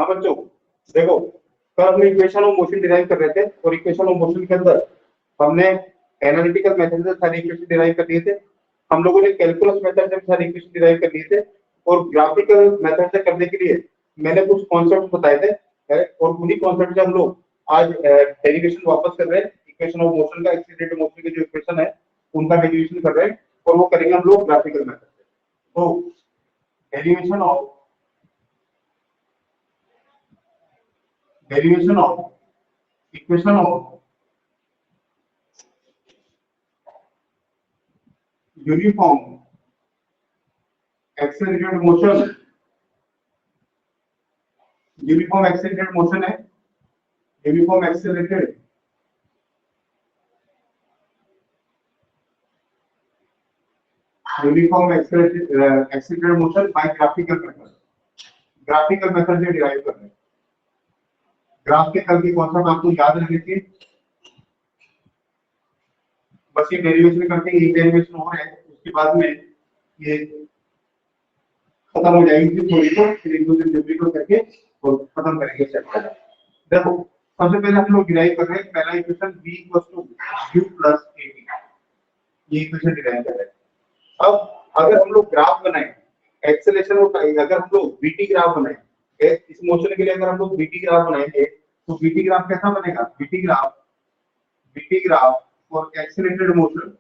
हाँ बच्चों देखो, कल हमने इक्वेशन ऑफ मोशन डिराइव कर रहे थे और इक्वेशन ऑफ मोशन के अंदर हमने एनालिटिकल मेथड से सारे इक्वेशन डिराइव कर लिए थे, हम लोगों ने कैलकुलस मेथड से सारे इक्वेशन डिराइव कर लिए थे और ग्राफिकल मेथड से करने के लिए मैंने कुछ कॉन्सेप्ट बताए थे और उन्हीं कॉन्सेप्ट से हम लोग आज डेरिवेशन वापस कर रहे हैं। इक्वेशन ऑफ मोशन का, एक्सीलरेटेड मोशन की जो इक्वेशन है उनका डेरिवेशन कर रहे हैं और वो करेंगे हम लोग ग्राफिकल मेथड से। तो derivation of equation of uniform accelerated motion, uniform accelerated motion है, uniform accelerated motion by graphical method से डिराइव कर रहे हैं। ग्राफ के कल की कॉन्सेप्ट आपको याद रखनी चाहिए, बस ये डेरिवेशन करके एक डेरिवेशन हो रहा है, उसके बाद में ये खत्म हो जाएगी थोड़ी, तो फिर एक दो दिन जल्दी को करके और खत्म करेंगे चैप्टर। देखो सबसे पहले हम लोग डिराइव कर रहे हैं पहला equation v u plus at, ये इक्वेशन डिराइव कर रहे हैं। अब अगर हम लोग ग्राफ बनाएं एक्सेलरेशन और अगर हम लोग vt ग्राफ बनाएं इस मोशन के लिए, अगर हम लोग vt ग्राफ बनाएंगे तो vt ग्राफ कैसा बनेगा? vt graph for accelerated motion,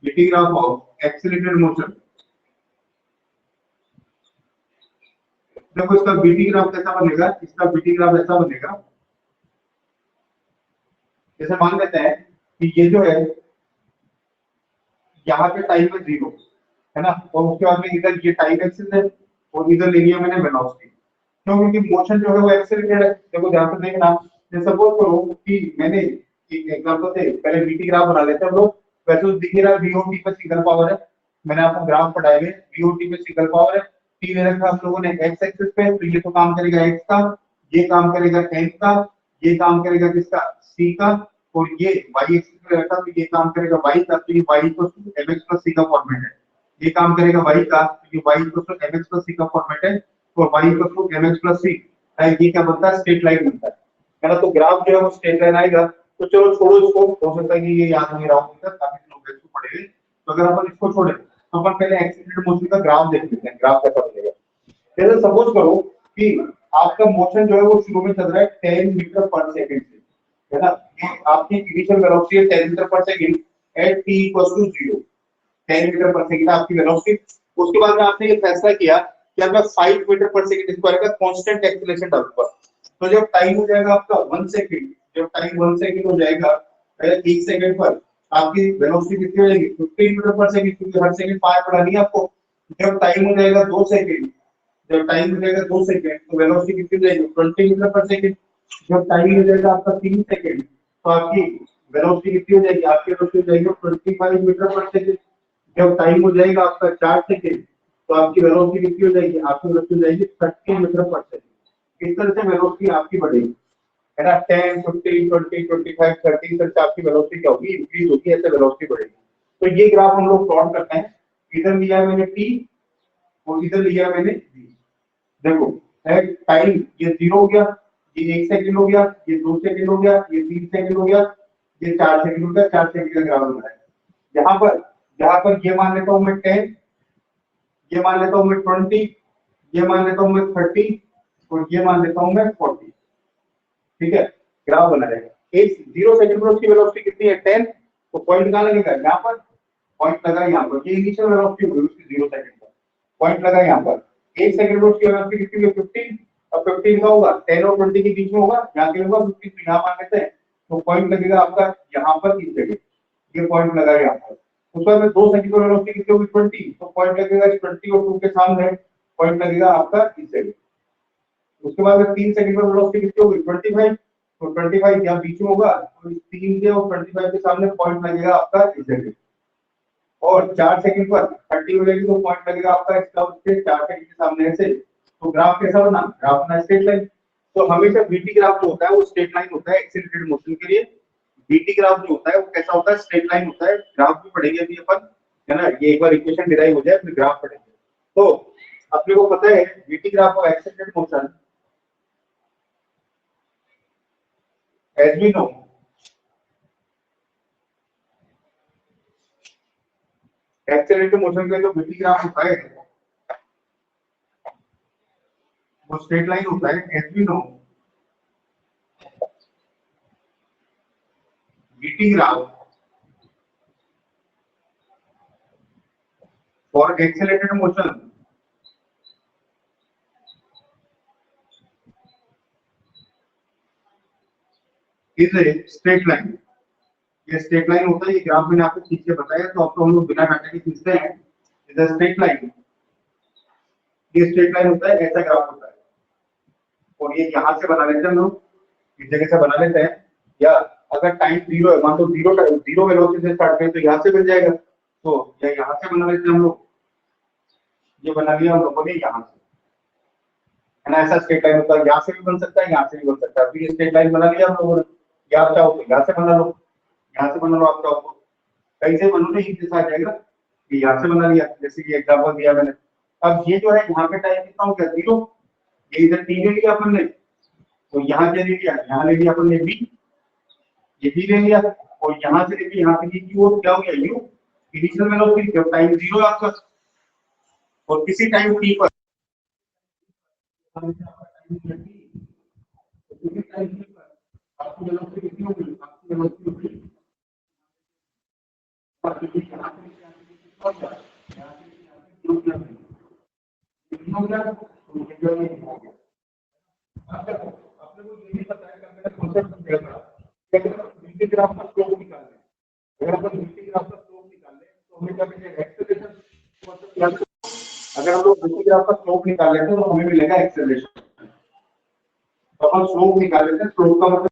vt graph of accelerated motion, देखो इसका vt ग्राफ कैसा बनेगा? इसका vt ग्राफ ऐसा बनेगा, जैसे मान लेते हैं कि ये जो है यहाँ पे टाइम है 0 है ना, और उसके बाद में इधर ये टाइम एक्सिस है और इधर ले लिया मैंने वेलोसिटी, क्यों? क्योंकि मोशन जो है वो एक्सेलरेटेड है। देखो ध्यान से देखना, जैसे सपोज करो कि मैंने एक एग्जांपल से पहले vt ग्राफ बना लेते हैं हम लोग, वैसे तो दिख रहा है vot पे सिंगल पावर है, मैंने आपको ग्राफ पढ़ाया है vot पे सिंगल पावर है, t ले रखा हम लोगों ने x एक्सिस पे, तो ये तो काम करेगा x का, ये काम करेगा n का, ये काम करेगा किसका? c का, और ये y एक्सिस पे रखा तो ये काम करेगा y का, तो ये y को mx plus c का फॉर्मेट है, ये काम करेगा y का, तो ये y को mx plus c का फॉर्मेट है, और y को mx plus c है, ये क्या बनता है? स्ट्रेट लाइन बनता है ना। तो ग्राफ जो है वो स्ट्रेट लाइन आएगा। तो चलो छोड़ो इसको, हो सकता है कि ये याद नहीं रहा हो, काफी लोग इसको पढ़े, तो अगर अपन इसको छोड़े तो अपन पहले एक्सीलरेटेड मोशन का ग्राफ देख लेते हैं, ग्राफ कैसा बनेगा। जैसे सपोज करो कि आपका मोशन जो है वो शुरू में चल रहा है 10 मीटर पर सेकंड से, है ना, आपकी इनिशियल वेलोसिटी है 10 मीटर पर सेकंड एट t = 0, 10 मीटर पर सेकंड आपकी वेलोसिटी। उसके बाद में आपने ये फैसला किया कि अब मैं 5 मीटर पर सेकंड स्क्वायर का कांस्टेंट एक्सीलरेशन डालूंगा। तो जब टाइम हो जाएगा आपका 1 सेकंड, जब टाइम 1 सेकंड हो जाएगा, 1 सेकंड पर आपकी वेलोसिटी कितनी हो जाएगी? 15 मीटर पर सेकंड, क्योंकि हर सेकंड 5 बढ़ानी है आपको। जब टाइम हो जाएगा 2 सेकंड, जब टाइम हो जाएगा 2 सेकंड तो वेलोसिटी कितनी हो जाएगी? 20 मीटर पर सेकंड। जब टाइम हो जाएगा आपका 3 सेकंड तो आपकी वेलोसिटी कितनी हो जाएगी? आपकी वेलोसिटी हो जाएगी 25 मीटर पर सेकंड। जब टाइम हो जाएगा आपका 4 सेकंड तो आपकी वेलोसिटी कितनी हो जाएगी? आपकी वेलोसिटी हो जाएगी 30 मीटर पर सेकंड। इस तरह से वेलोसिटी आपकी बढ़ेगी, है ना, 10, 15, 20, 25, 30 तक आपकी वेलोसिटी क्या होगी? इंक्रीज होगी, ऐसे वेलोसिटी बढ़ेगी। तो ये ग्राफ हम लोग प्लॉट करते हैं, इधर लिया है मैंने t और इधर लिया मैंने v। देखो टाइम ये 0 हो गया, ये 1 सेकंड हो गया, ये 2 सेकंड हो गया, ये 3 सेकंड हो गया, ये 4 सेकंड हो गया, 4 सेकंड का ग्राफ बना है। यहाँ पर ये मान लेता हूँ मैं 10, ये मान लेता हूँ मैं 20, ये मान लेता हूँ मैं 30 और ये मान लेता हूँ मैं 40। ठीक है, ग्राफ बना रहेगा। एक 0 सेकंड पर उसकी वेलोसिटी कितनी है? 10, तो पॉइंट कहाँ लगेगा? यहाँ पर पॉइंट लगा, यहाँ पर ये इनिशियल वेलोसिटी होगी उसकी 0 सेकंड पर, पॉइंट लगा यहाँ पर। 1 सेकंड पर उसकी वेलोसिटी कितनी है? 15, और 15 का होगा 10 और 20 के बीच में होगा, यहाँ के होगा 15, तो यहाँ मान लेते हैं, तो पॉइंट लगेगा आपका यहाँ पर इस जगह, ये पॉइंट लगा यहाँ पर। उसके बाद में 2 सेकंड पर वेलोसिटी कितनी होगी? 20, तो पॉइंट लगेगा 20 और 2 के सामने, पॉइंट लगेगा आपका इस जगह। उसके बाद में 3 सेकंड पर वेलोसिटी कितनी होगी? 25, तो 25 यहाँ बीच में होगा, तो 3 के और 25 के सामने पॉइंट लगेगा आपका इस जगह। और 4 सेकंड पर 30 हो जाएगी तो पॉइंट लगेगा आपका इसका उससे 4 सेकंड के सामने से। तो ग्राफ कैसा बना? ग्राफ बना स्ट्रेट लाइन। तो हमेशा vt ग्राफ जो होता है वो स्ट्रेट लाइन होता है एक्सीलरेटेड मोशन के लिए। vt ग्राफ जो होता है वो कैसा होता है? स्ट्रेट लाइन होता है। ग्राफ भी पढ़ेंगे अभी अपन, है ना, ये एक बार इक्वेशन डिराइव हो जाए फिर ग्राफ पढ़ेंगे। तो अपने को पता है vt graph of accelerated motion as we know accelerated motion का जो बीटी ग्राफ होता है वो स्ट्रेट लाइन होता है as we know VT graph for accelerated motion is a straight line. ये स्ट्रेट लाइन होता है, ये ग्राफ मैंने आपको खींच के बताया, तो अब तो हम लोग बिना डाटा के खींचते हैं। इज अ स्ट्रेट लाइन, ये स्ट्रेट लाइन होता है, ऐसा ग्राफ होता है। और ये यहाँ से बना लेते हैं हम लोग, इस जगह से बना लेते हैं, या अगर टाइम जीरो है, मान लो जीरो वेलोसिटी से स्टार्ट करें तो यहाँ से बन जाएगा, तो या यहाँ से बना लेते हैं हम लोग, ये बना लिया हम लोगों ने यहाँ से, है ना। ऐसा स्ट्रेट लाइन होता है, यहाँ से भी बन सकता है, यहाँ से भी बन सकता है। तो ये स्ट्रेट लाइन बना लिया हम लोगों ने, या आप चाहो तो यहाँ से बना लो, यहाँ से बना लो, आप चाहो तो कहीं से बनो तो एक जैसा आ जाएगा। ये यहाँ से बना लिया, जैसे कि एग्जाम्पल दिया मैंने। अब ये जो है यहाँ पे टाइम कितना हो गया, जीरो। ये इधर टी ले लिया अपन ने, तो यहाँ से ले लिया, यहाँ ले लिया अपन ने बी, ये भी ले लिया, और यहाँ से लेके यहाँ तक की वो क्या हो गया, यू इनिशियल वेलोसिटी जब टाइम जीरो है आपका, और किसी टाइम टी पर आपकी वेलोसिटी कितनी होगी, आपकी वेलोसिटी होगी आपने को ये भी पता है कि मैंने कॉन्सेप्ट समझा था कि अगर बीटी ग्राफ का स्लोप निकालना है, अगर अपन बीटी ग्राफ का स्लोप निकाल लें तो हमें क्या मिलेगा, एक्सेलरेशन। अगर हम लोग बीटी ग्राफ का स्लोप निकाल लेते हैं तो हमें मिलेगा एक्सेलरेशन। तो अपन स्लोप निकाल लेते हैं, स्लोप का मतलब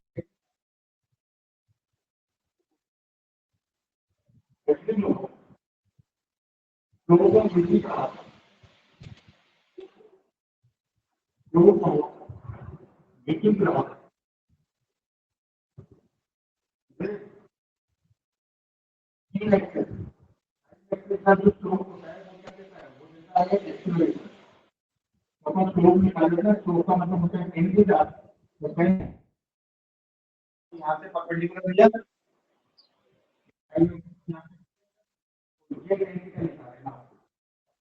बीटी ग्राफ बीटी ग्राफ का जो स्लोप होता है वो क्या कहता है, वो देता है एक्सेलरेशन। अपन स्लोप निकाल लेते हैं, स्लोप का मतलब होता है टेन की ग्राफ, तो यहाँ से परपेंडिकुलर भैया ये टेन का निकाल है ना,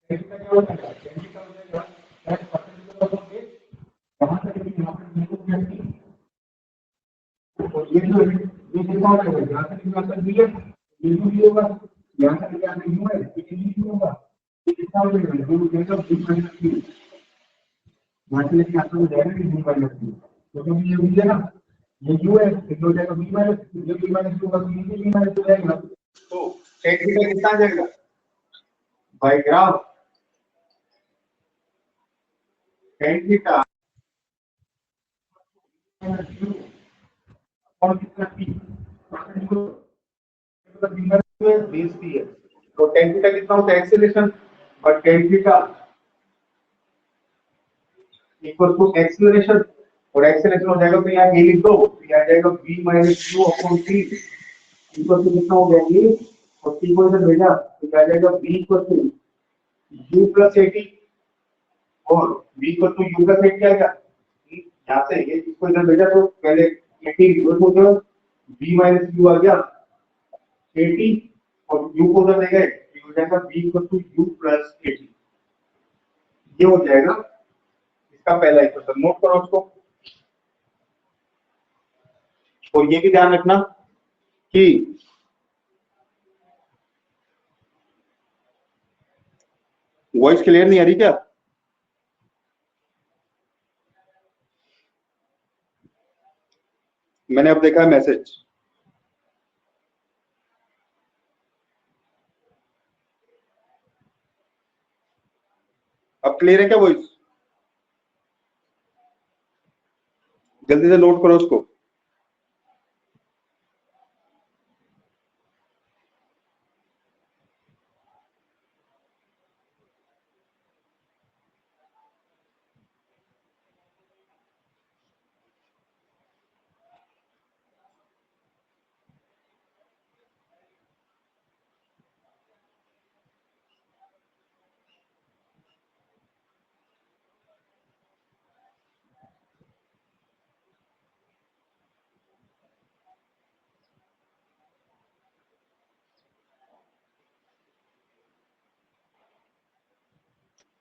टेन का क्या होता है, टेन का हो जाएगा दैट परपेंडिकुलर होके कहां तक भी यहाँ पर बिल्कुल कैसी, और ये जो है ये कितना हो जाएगा, यहाँ से यहाँ तक भी है, ये भी होगा, यहाँ से यहाँ तक यू है, ये भी होगा, ये कितना हो जाएगा, ये हो जाएगा बी माइनस क्यू, यहाँ से लेके यहाँ तक हो जाएगा बी माइनस क्यू, तो ये भी है ना, ये यू है, ये हो जाएगा बी माइनस, ये बी माइनस क्यू का बी माइनस हो जाएगा, तो टेन थीटा कितना आ जाएगा बाय ग्राफ, टेन थीटा और कितना पी बेस पी है, तो टेन थीटा कितना होता है एक्सेलरेशन, और tan theta equal to acceleration, और एक्सेलरेशन हो जाएगा तो यहाँ ये लिख दो, तो ये आ जाएगा v minus u upon T equal to कितना हो गया ये, और टी को इधर भेजा तो क्या आ जाएगा v equal to u plus 80, और v equal to u plus 80 आएगा, यहाँ से ये इसको इधर भेजा तो पहले 80 equal to v minus Q आ गया 80, और u को उधर ले गए, ये हो जाएगा v equal to u plus 80, ये हो जाएगा इसका पहला इक्वेशन। नोट करो उसको, और ये भी ध्यान रखना कि वॉइस क्लियर नहीं आ रही क्या, मैंने अब देखा है मैसेज, अब क्लियर है क्या वॉइस, जल्दी से नोट करो उसको।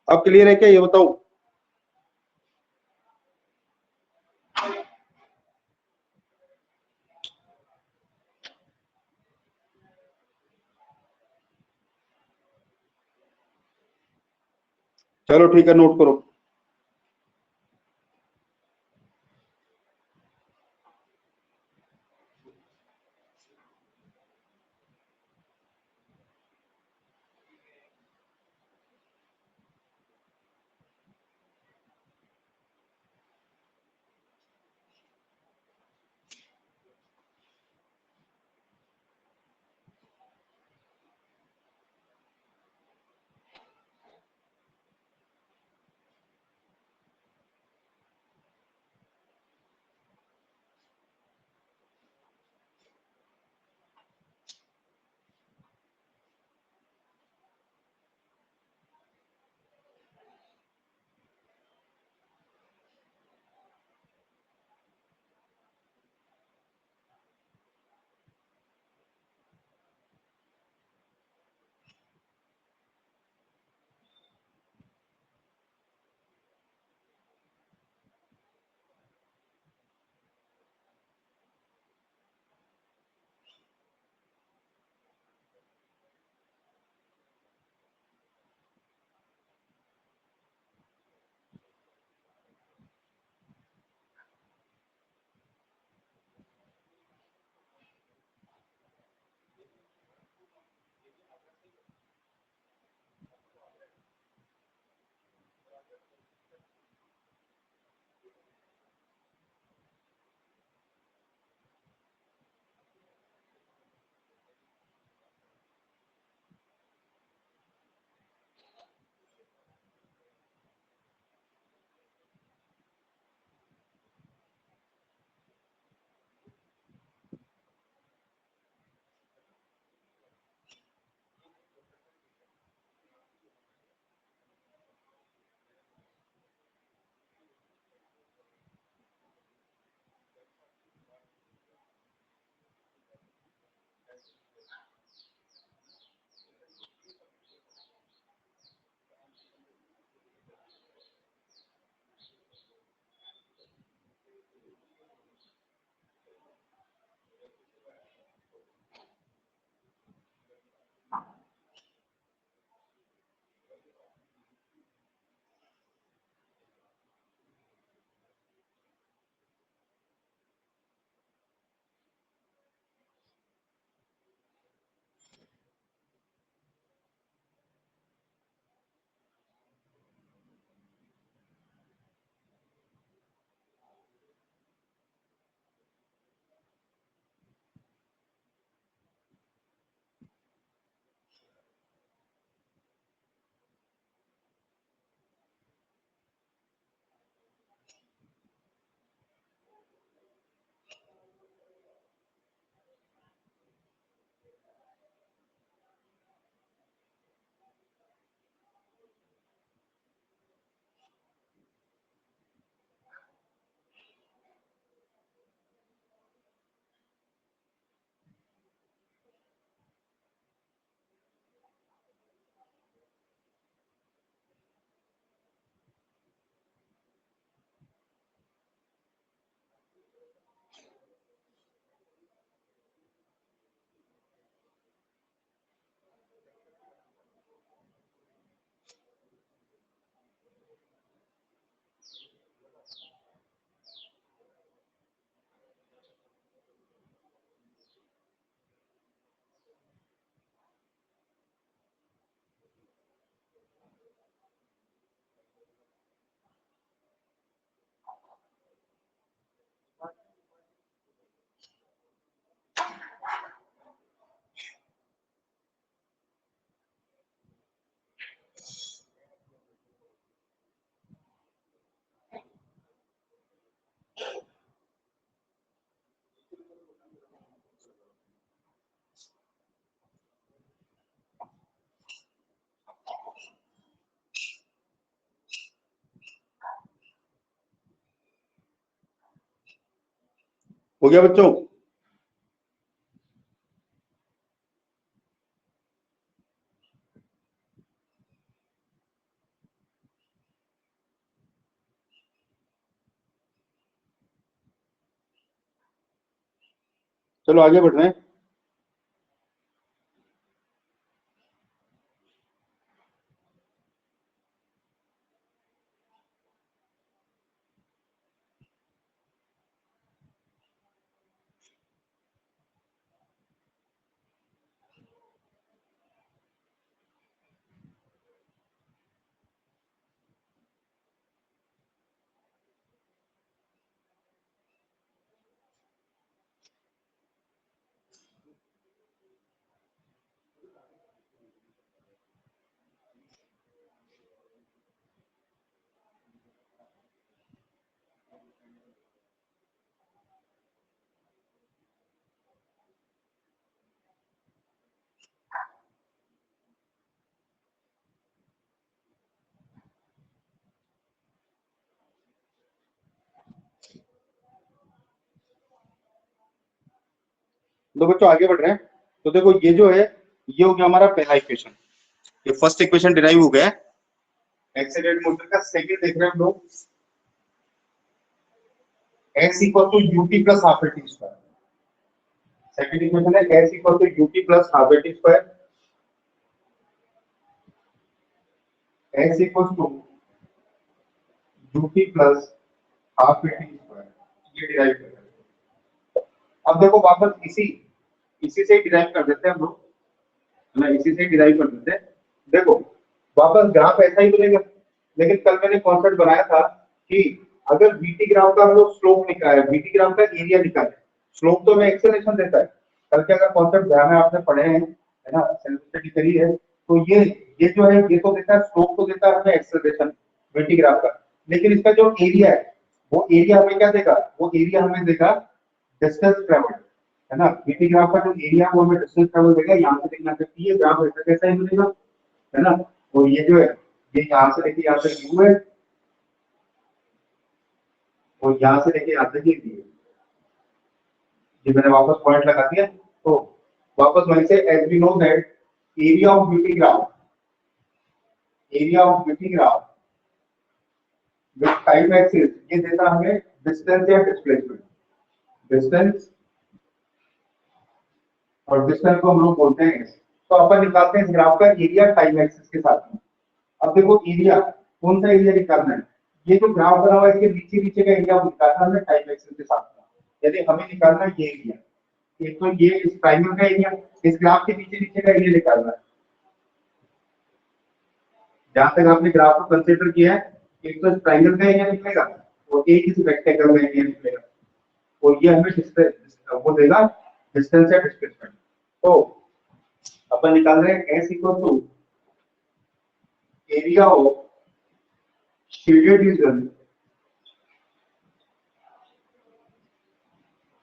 अब क्लियर है क्या ये बताओ? चलो ठीक है, नोट करो। हो गया बच्चों? चलो आगे बढ़ रहे हैं। तो बच्चों आगे बढ़ रहे हैं। तो देखो ये जो है ये हो गया हमारा पहला इक्वेशन, ये फर्स्ट इक्वेशन डिराइव हो गया है। एक्सेलरेटेड मोशन का सेकंड देख रहे हैं हम लोग, x equal to ut plus half at square. Second equation है x equal to ut plus half at square, x equal to ut plus half at square, ये डिराइव कर रहे हैं। अब देखो वापस इसी से डिराइव कर देते हैं हम लोग, है ना, इसी से डिराइव कर देते हैं। देखो वापस ग्राफ ऐसा ही बनेगा, लेकिन कल मैंने कॉन्सेप्ट बनाया था कि अगर बीटी ग्राफ का हम लोग स्लोप निकाले, बीटी ग्राफ का एरिया निकाले, स्लोप तो हमें एक्सेलरेशन देता है। कल के अगर कॉन्सेप्ट ध्यान में आपने पढ़े हैं, है ना, सेल्फ स्टडी करी है, तो ये जो है ये तो देता है स्लोप, तो देता है हमें एक्सेलरेशन बीटी ग्राफ का, लेकिन इसका जो एरिया है वो एरिया हमें क्या देगा, वो एरिया हमें देगा डिस्टेंस ट्रेवल्ड, है ना। बीटी ग्राफ का जो एरिया वो हमें डिस्टेंस ट्रेवल देगा। यहाँ से देखना चाहिए ये ग्राफ ऐसा कैसा ही मिलेगा, है ना। और ये जो है ये यहाँ से देखिए यहाँ तक यू है, और यहाँ से देखिए यहाँ तक ये मैंने वापस पॉइंट लगा दिया। तो वापस वहीं से as we know that area of VT graph, area of VT graph with time axis, ये देता हमें डिस्टेंस या डिस्प्लेसमेंट। डिस्टेंस और डिस्टेंस को हम लोग बोलते हैं। तो अपन निकालते हैं इस ग्राफ का एरिया टाइम एक्सिस के साथ में। अब देखो एरिया, कौन सा एरिया निकालना है, ये जो ग्राफ बना हुआ है इसके नीचे नीचे का एरिया निकालना है टाइम एक्सिस के साथ में। यदि हमें निकालना है ये एरिया, एक तो ये इस ट्रायंगल का एरिया, इस ग्राफ के नीचे नीचे का एरिया निकालना है। जहां तक आपने ग्राफ को कंसीडर किया है, एक तो इस ट्रायंगल का एरिया निकलेगा और एक इस रेक्टेंगल का एरिया निकलेगा, और ये हमें डिस्टेंस वो देगा, डिस्टेंस या डिस्प्लेसमेंट। तो अपन निकाल रहे हैं s equal to area of shaded region,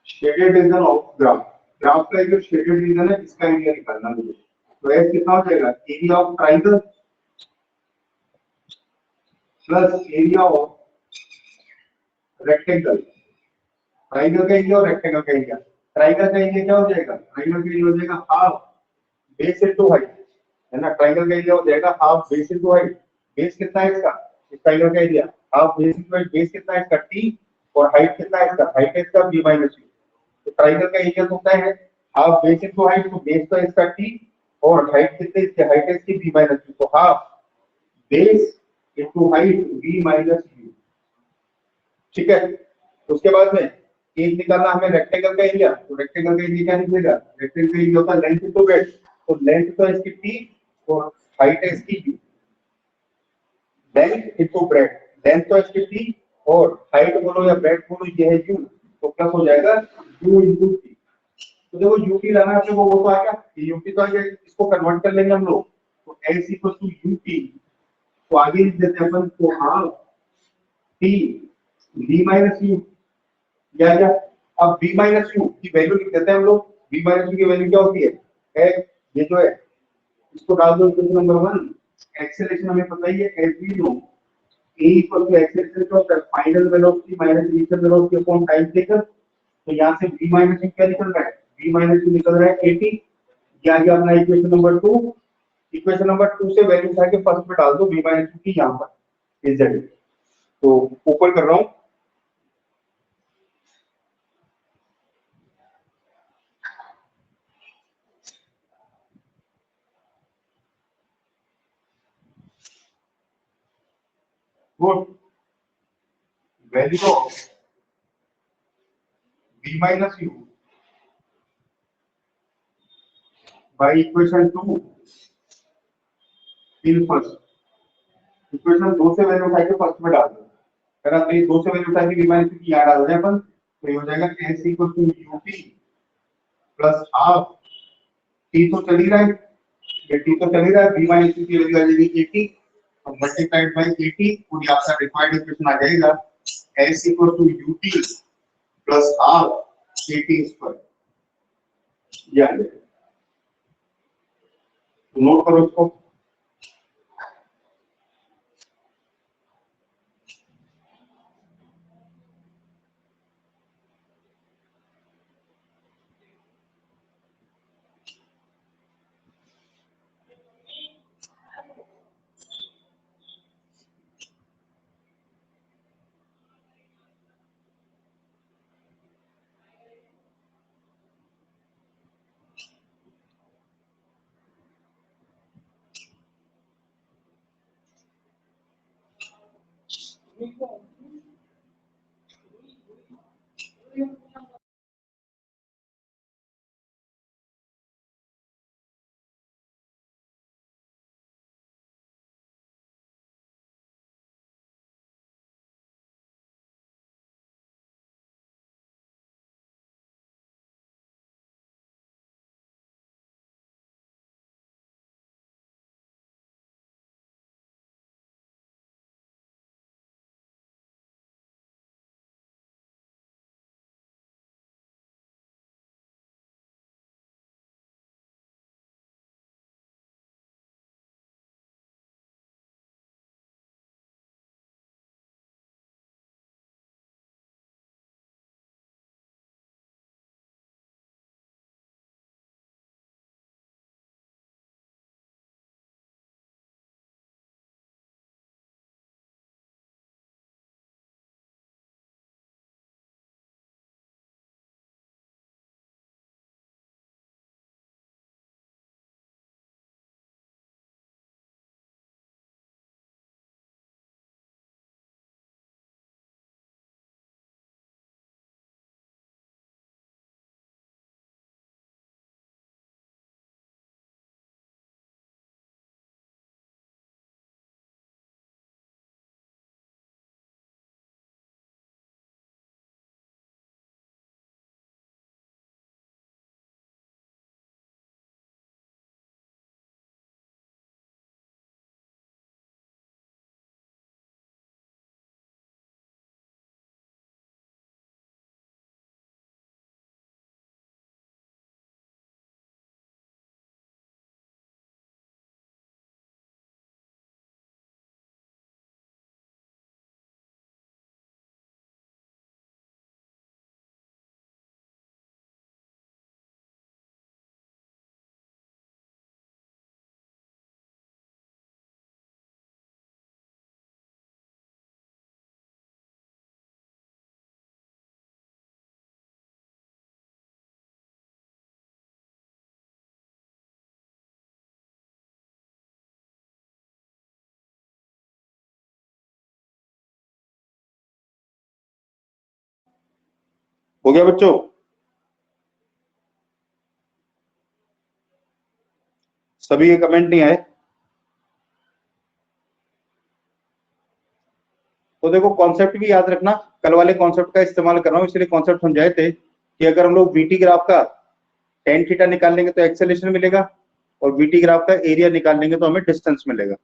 shaded region of graph, graph का जो शेडेड रीजन है इसका एरिया निकालना है मुझे। तो s कितना हो जाएगा, area of triangle plus area of rectangle, triangle का एरिया और रेक्टेंगल का एरिया। ट्रायंगल का एरिया क्या हो जाएगा, ट्रायंगल का एरिया हो जाएगा हाफ बेस इनटू हाइट, है ना। ट्रायंगल का एरिया हो जाएगा half base into height. Base कितना है इसका, इस ट्रायंगल का area half base into height, base कितना है इसका t, और हाइट कितना है इसका, हाइट है इसका b माइनस u। तो ट्रायंगल का एरिया होता है हाफ बेस इनटू हाइट, तो बेस तो इसका t और हाइट कितनी इसकी, हाइट है इसकी b माइनस u, तो half base into height b minus u। ठीक है, उसके बाद में एक निकालना हमें रेक्टेंगल का एरिया। तो रेक्टेंगल का एरिया क्या निकलेगा, रेक्टेंगल का एरिया होता है लेंथ इनटू ब्रेड्थ, तो लेंथ तो इसकी t और हाइट है इसकी u। Length into breadth, length तो इसकी t और हाइट बोलो या ब्रेड्थ बोलो ये है u, तो प्लस हो जाएगा u इनटू t। तो देखो ut लाना है वो तो आ गया, ये ut तो आ गया, इसको कन्वर्ट कर लेंगे हम लोग। तो s इक्वल टू ut, तो आगे लिख देते हैं अपन, तो हां t b माइनस u, क्या अब b माइनस u की वैल्यू लिख देते हैं हम लोग। b माइनस u की वैल्यू क्या होती है ये जो है इसको डाल दो इक्वेशन नंबर 1। एक्सेलरेशन हमें पता ही है as we know a equal to acceleration का होता है final velocity minus initial velocity upon time taken. तो यहां से b माइनस u क्या निकल रहा है, b माइनस u निकल रहा है 80। ये आ गया अपना इक्वेशन नंबर 2। इक्वेशन नंबर 2 से वैल्यू उठा के फर्स्ट में डाल दो b माइनस u की यहां पर इस जगह। तो ऊपर कर रहा हूं, good. Value of b minus u by equation 2 in first. Equation 2 से वैल्यू उठा के फर्स्ट में डाल दो। अगर आप ये 2 से वैल्यू उठा के b माइनस की यहाँ डाल दें अपन, तो ये हो जाएगा s equal to ut plus half t तो चल ही रहा है, ये t तो चल ही रहा है, b माइनस की वैल्यू आ जाएगी 80 और मल्टीप्लाइड बाय 80 पूरी आपका रिक्वायर्ड इक्वेशन आ जाएगा s equal to ut plus half at square. ये आ जाएगा, तो नोट करो इसको। हो गया बच्चों? सभी के कमेंट नहीं आए? तो देखो कॉन्सेप्ट भी याद रखना, कल वाले कॉन्सेप्ट का इस्तेमाल कर रहा हूं, इसलिए कॉन्सेप्ट समझाए थे कि अगर हम लोग बीटी ग्राफ का टेन थीटा निकाल लेंगे तो एक्सेलेरेशन मिलेगा, और बीटी ग्राफ का एरिया निकाल लेंगे तो हमें डिस्टेंस मिलेगा।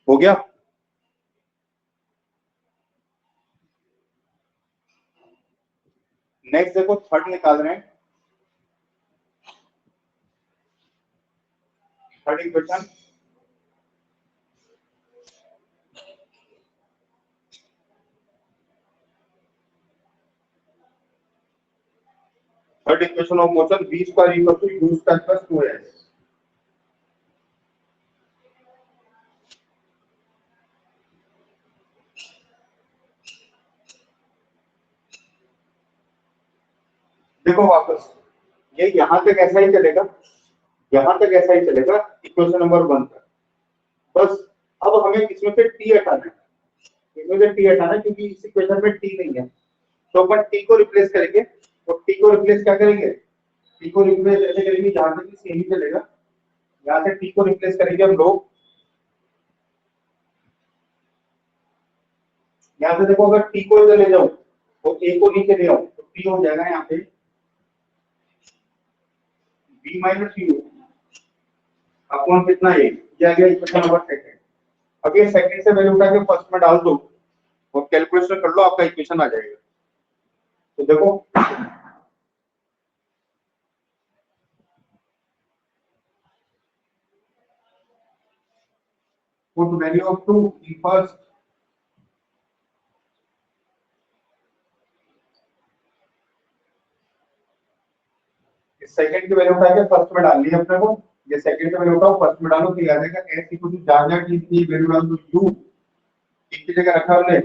हो गया? नेक्स्ट देखो थर्ड निकाल रहे हैं, third equation. Third equation of motion v square equal to u square plus 2s। देखो वापस ये यहां तक ऐसा ही चलेगा, यहां तक ऐसा ही चलेगा इक्वेशन नंबर 1 तक। बस अब हमें इसमें से t हटाना है, इसमें से t हटाना है क्योंकि इस इक्वेशन में t नहीं है, तो अपन t को रिप्लेस करेंगे। तो t को रिप्लेस क्या करेंगे, t को रिप्लेस ऐसे करेंगे जहां तक सेम ही चलेगा, यहां से t को रिप्लेस करेंगे हम लोग। यहां से देखो अगर t को इधर ले जाओ तो a को नीचे ले आओ तो t हो जाएगा यहाँ पे b माइनस u अपॉन कितना a, ये आ गया इक्वेशन नंबर सेकंड। अब ये सेकंड से वैल्यू उठा के फर्स्ट में डाल दो और कैलकुलेशन कर लो, आपका इक्वेशन आ जाएगा। तो देखो put value of 2 in first, second की वैल्यू उठा के फर्स्ट में डालनी है अपने को। ये सेकंड की वैल्यू उठाओ फर्स्ट में डालो तो आ जाएगा s इक्वल टू जहां जहां t की वैल्यू डाल दो u, t की जगह रखा हमने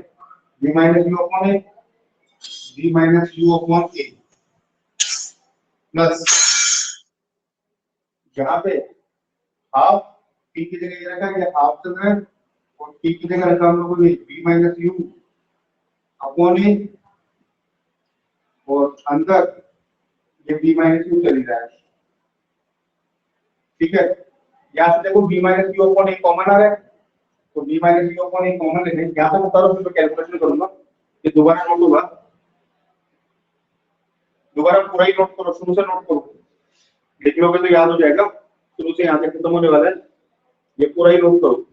b minus u upon a, b minus u upon a plus यहाँ पे हाफ t की जगह ये रखा है हाफ चल रहा है और t की जगह रखा हम लोगों ने b minus u upon a और अंदर ये b माइनस u चली रहा है। ठीक है, यहाँ से देखो b minus u upon a common आ रहा है तो b minus u upon a common ले लेंगे। यहाँ तक उतारो फिर मैं कैलकुलेशन करूंगा, ये दोबारा नोट होगा, दोबारा पूरा ही नोट करो, शुरू से नोट करो, लिख लोगे तो याद हो जाएगा, शुरू से यहाँ तक खत्म होने वाला है, ये पूरा ही नोट करो।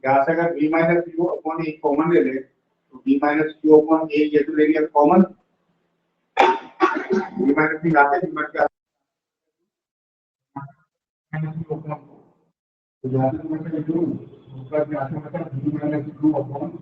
यहाँ से अगर b minus u upon a common ले ले तो b minus u upon a ये तो ले लिया कॉमन, b माइनस u यहाँ से डिवाइड किया माइनस u अपॉन, तो यहाँ से मतलब u ऊपर यहाँ से मतलब b माइनस u अपॉन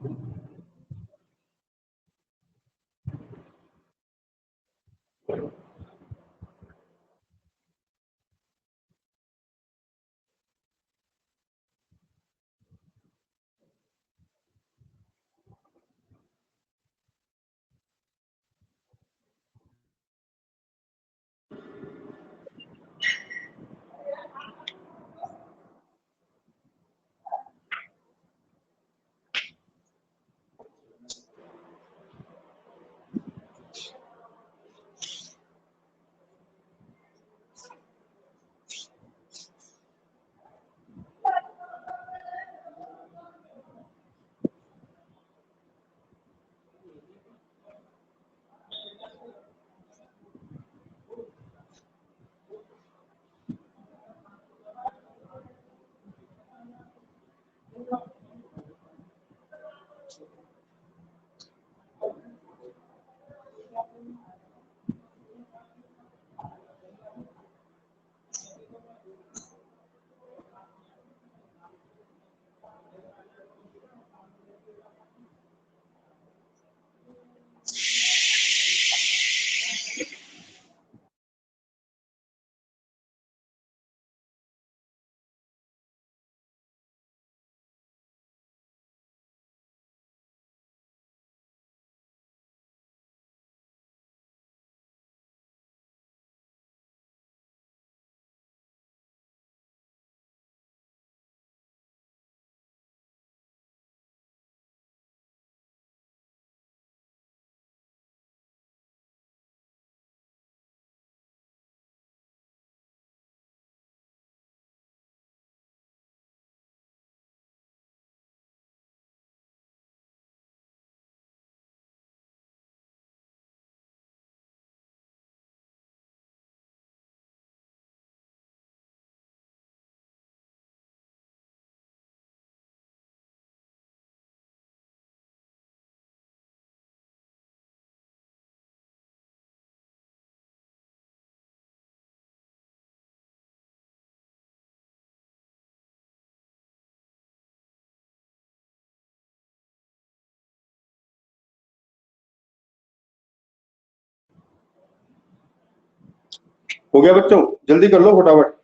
हो गया बच्चों, जल्दी कर लो फटाफट।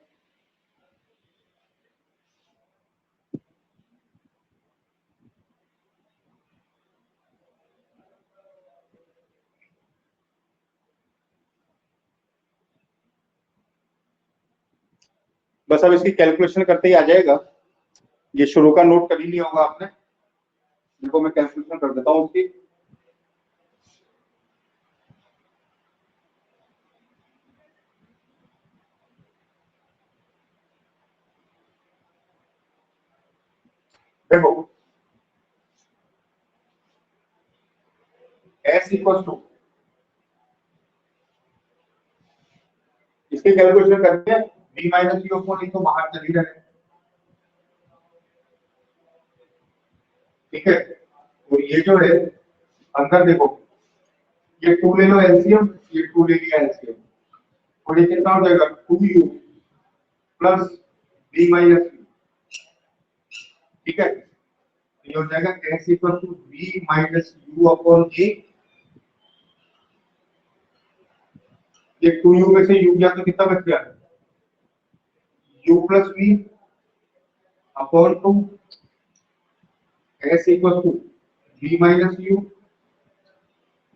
बस अब इसकी कैलकुलेशन करते ही आ जाएगा। ये शुरू का नोट कर ही लिया होगा आपने। देखो मैं कैलकुलेशन कर देता हूँ उसकी। देखो S इक्वल टू, इसकी कैलकुलेशन करते हैं v माइनस यू अपॉन, तो बाहर चली रहे, ठीक है। तो ये जो है अंदर देखो, ये 2 ले लो एलसीएम, ये 2 ले लिया एलसीएम, और ये कितना हो जाएगा 2u plus v minus you, ठीक है। ये हो जाएगा s equal to v minus u upon a। ये 2u में से u गया तो कितना बच गया, u plus v upon 2, s equal to v minus u,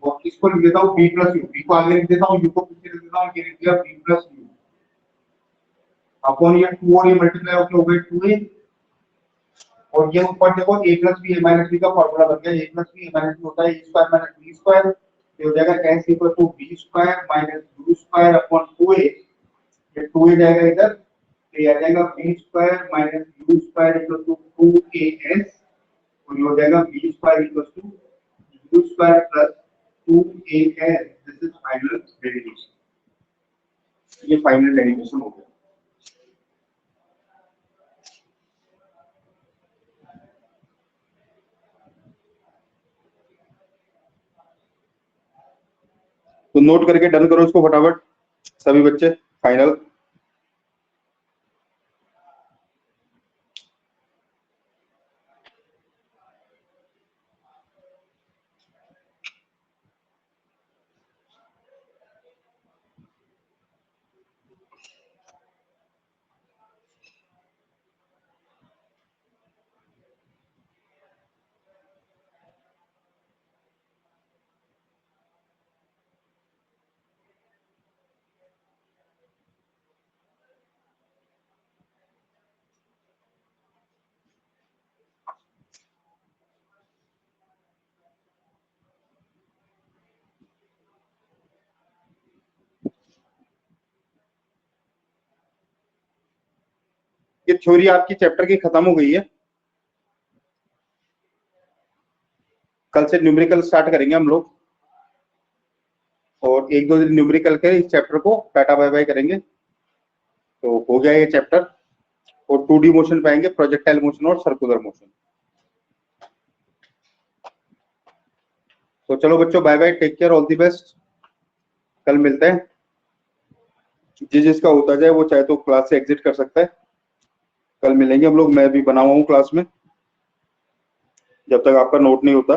और इसको लिख देता हूँ v प्लस यू, v को आगे लिख देता हूँ, u को पीछे लिख देता हूँ, ये लिख दिया v प्लस यू अपॉन ये 2 और ये मल्टीप्लाई होकर हो गए 2a, और ये ऊपर देखो a plus b a minus b का फॉर्मूला बन गया, a plus b a minus b होता है a square minus b square, ये हो जाएगा s equal to b square minus u square upon 2a, ये 2a जाएगा इधर, तो ये आ जाएगा b square minus u square equal to 2as, और ये हो जाएगा b square equal to u square plus 2as। This is final derivation, ये फाइनल डेरिवेशन हो गया। तो नोट करके डन करो इसको फटाफट सभी बच्चे। फाइनल ये थ्योरी आपकी चैप्टर की खत्म हो गई है। कल से न्यूमेरिकल स्टार्ट करेंगे हम लोग, और एक दो दिन न्यूमेरिकल के इस चैप्टर को टाटा बाय बाय करेंगे। तो हो गया ये चैप्टर, और 2D मोशन पाएंगे, प्रोजेक्टाइल मोशन और सर्कुलर मोशन। तो चलो बच्चों, bye bye, take care, all the best. कल मिलते हैं। जिसका होता जाए वो चाहे तो क्लास से एग्जिट कर सकता है। कल मिलेंगे हम लोग, मैं भी बना हुआ हूँ क्लास में जब तक आपका नोट नहीं होता।